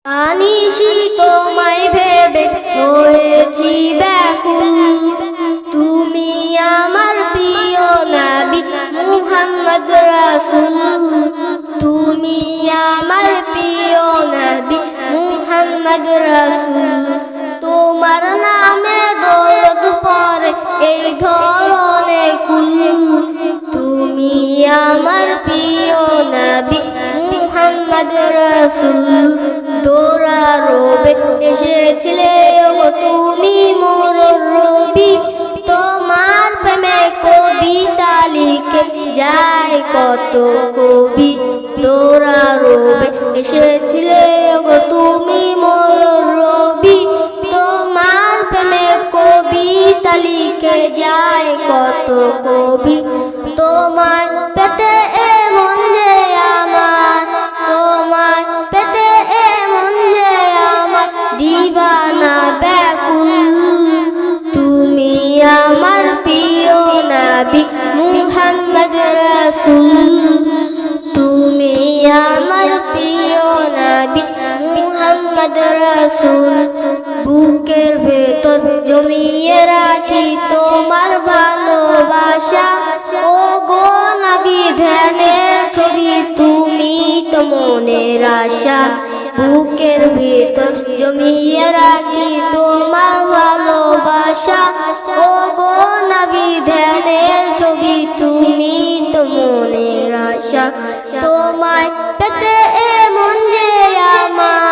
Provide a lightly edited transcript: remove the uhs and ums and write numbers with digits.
আনিশি তোমায় ভেবে হয়েছি ব্যাকুল, তুমি আমার প্রিয় নবী মুহাম্মদ রাসূল। তুমি আমার প্রিয় নবী মুহাম্মদ রাসূল। তোমার নামে দরুদ পড়ে এই ধরনে কুল। তুমি আমার প্রিয় নবী মুহাম্মদ রাসূল। দোরা রবে এসেছিলে গো তুমি মোর রবি, তোমার প্রেমে কবিতা লিখে যায় কত কবি। দোরা রবে এসেছিলে গো তুমি মোর রবি, তোমার প্রেমে কবিতা লিখে যায় কত কবি। তোমায় পেতে এমন যে আমার, তোমায় পেতে এমন যে আমার দিবানা ব্যাকুল। তুমি আমার প্রিয় নবী মুহাম্মদ রাসূল। তুমি আমার প্রিয় নবী মুহাম্মদ রাসূল। বুকের ভেতর জমিয়ে রাখি তোমার ভালোবাসা, ও গো নবী ধ্যানের ছবি তুমি তো মনের আশা। বুকের ভেতর জমিয়ে রাখি তোমার ভালোবাসা, ও গো নবী ধ্যানের ছবি তুমি তো মনের আশা। তোমায় পেতে এমন যে আমার